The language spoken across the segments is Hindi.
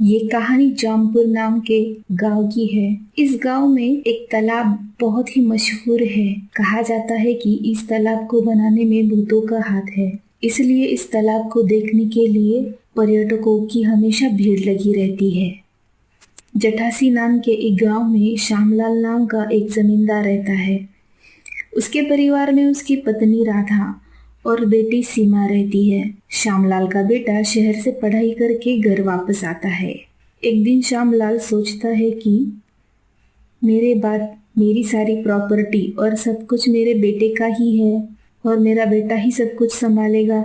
ये कहानी जामपुर नाम के गांव की है। इस गांव में एक तालाब बहुत ही मशहूर है। कहा जाता है कि इस तालाब को बनाने में भूतों का हाथ है, इसलिए इस तालाब को देखने के लिए पर्यटकों की हमेशा भीड़ लगी रहती है। जटासी नाम के एक गांव में श्यामलाल नाम का एक जमींदार रहता है। उसके परिवार में उसकी पत्नी राधा और बेटी सीमा रहती है। श्यामलाल का बेटा शहर से पढ़ाई करके घर वापस आता है। एक दिन श्यामलाल सोचता है कि मेरे बाद मेरी सारी प्रॉपर्टी और सब कुछ मेरे बेटे का ही है और मेरा बेटा ही सब कुछ संभालेगा,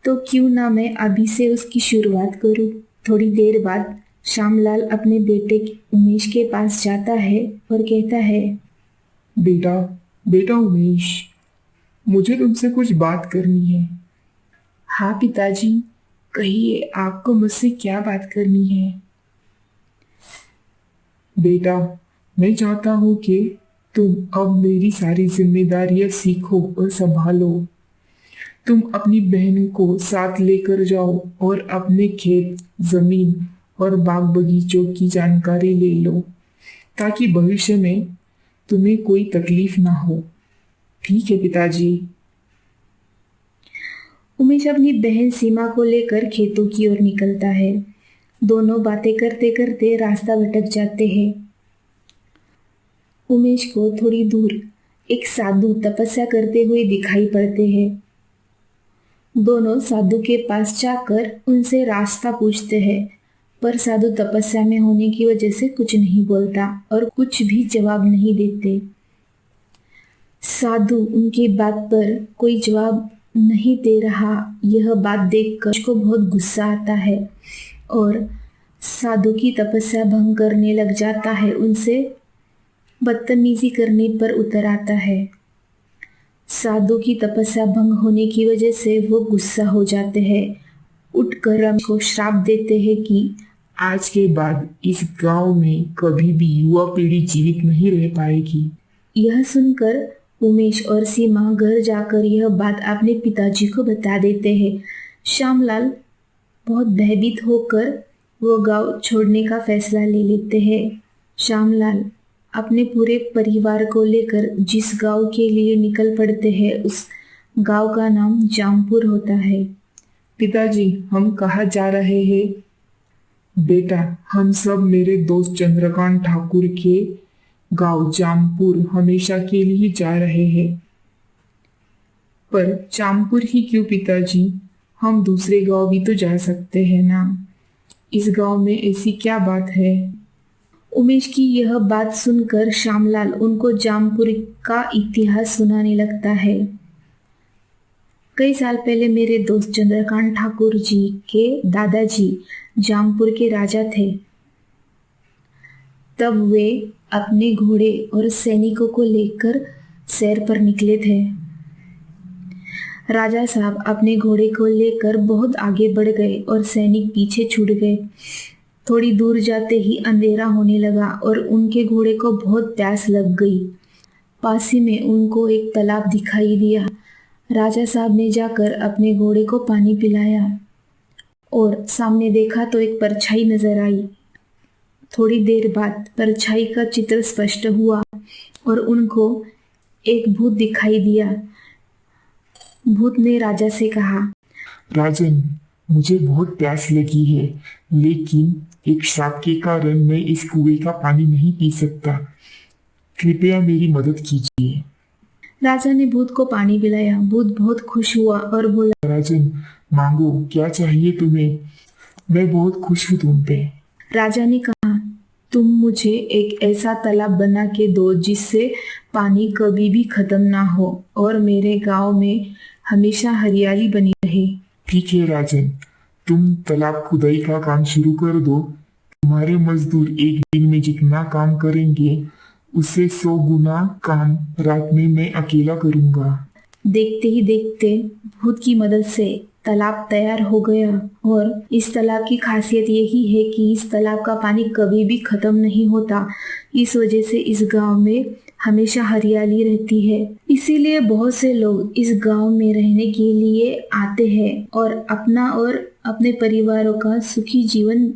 तो क्यों ना मैं अभी से उसकी शुरुआत करूं। थोड़ी देर बाद श्यामलाल अपने बेटे उमेश के पास जाता है और कहता है, बेटा बेटा उमेश, मुझे तुमसे कुछ बात करनी है। हाँ पिताजी, कहिए आपको मुझसे क्या बात करनी है। बेटा, मैं चाहता हूँ कि तुम अब मेरी सारी जिम्मेदारियां सीखो और संभालो। तुम अपनी बहन को साथ लेकर जाओ और अपने खेत, जमीन और बाग बगीचों की जानकारी ले लो, ताकि भविष्य में तुम्हें कोई तकलीफ ना हो। ठीक है पिताजी। उमेश अपनी बहन सीमा को लेकर खेतों की ओर निकलता है। दोनों बातें करते करते रास्ता भटक जाते हैं। उमेश को थोड़ी दूर एक साधु तपस्या करते हुए दिखाई पड़ते हैं। दोनों साधु के पास जाकर उनसे रास्ता पूछते हैं, पर साधु तपस्या में होने की वजह से कुछ नहीं बोलता और कुछ भी जवाब नहीं देते। साधु उनकी बात पर कोई जवाब नहीं दे रहा, यह बात देखकर उसको बहुत गुस्सा आता है और साधु की तपस्या भंग करने लग जाता है। उनसे बदतमीजी करने पर उतर आता है। साधु की तपस्या भंग होने की वजह से वो गुस्सा हो जाते हैं। उठकर रमेश को श्राप देते हैं कि आज के बाद इस गांव में कभी भी युवा पीढ़ी जीवित नहीं रह पाएगी। यह सुनकर उमेश और सीमा घर जाकर यह बात अपने पिताजी को बता देते हैं। श्यामलाल बहुत भयभीत होकर वो गांव छोड़ने का फैसला ले लेते हैं। श्यामलाल अपने पूरे परिवार को लेकर जिस गांव के लिए निकल पड़ते हैं, उस गांव का नाम जामपुर होता है। पिताजी, हम कहाँ जा रहे हैं? बेटा, हम सब मेरे दोस्त चंद्रकांत ठाकुर के गांव जामपुर हमेशा के लिए जा रहे हैं। पर जामपुर ही क्यों पिताजी? हम दूसरे गांव भी तो जा सकते हैं ना। इस गांव में ऐसी क्या बात है? उमेश की यह बात सुनकर श्यामलाल उनको जामपुर का इतिहास सुनाने लगता है। कई साल पहले मेरे दोस्त चंद्रकांत ठाकुर जी के दादाजी जामपुर के राजा थे। तब वे अपने घोड़े और सैनिकों को लेकर सैर पर निकले थे। राजा साहब अपने घोड़े को लेकर बहुत आगे बढ़ गए और सैनिक पीछे छूट गए। थोड़ी दूर जाते ही अंधेरा होने लगा और उनके घोड़े को बहुत प्यास लग गई। पास ही में उनको एक तालाब दिखाई दिया। राजा साहब ने जाकर अपने घोड़े को पानी पिलाया और सामने देखा तो एक परछाई नजर आई। थोड़ी देर बाद परछाई का चित्र स्पष्ट हुआ और उनको एक भूत दिखाई दिया। भूत ने राजा से कहा, राजन, मुझे बहुत प्यास लगी है, लेकिन एक श्राप के कारण मैं इस कुएं का पानी नहीं पी सकता। कृपया मेरी मदद कीजिए। राजा ने भूत को पानी पिलाया। भूत बहुत खुश हुआ और बोला, राजन, मांगो, क्या चाहिए तुम्हें? मैं बहुत खुश हूँ तुम पे। राजा ने कहा, तुम मुझे एक ऐसा तालाब बना के दो जिससे पानी कभी भी खत्म ना हो और मेरे गांव में हमेशा हरियाली बनी रहे। ठीक है राजन, तुम तालाब खुदाई का काम शुरू कर दो। तुम्हारे मजदूर एक दिन में जितना काम करेंगे, उससे 100 गुना काम रात में मैं अकेला करूंगा। देखते ही देखते भूत की मदद से तालाब तैयार हो गया और इस तालाब की खासियत यही है कि इस तालाब का पानी कभी भी खत्म नहीं होता। इस वजह से इस गांव में हमेशा हरियाली रहती है। इसीलिए बहुत से लोग इस गांव में रहने के लिए आते हैं और अपना और अपने परिवारों का सुखी जीवन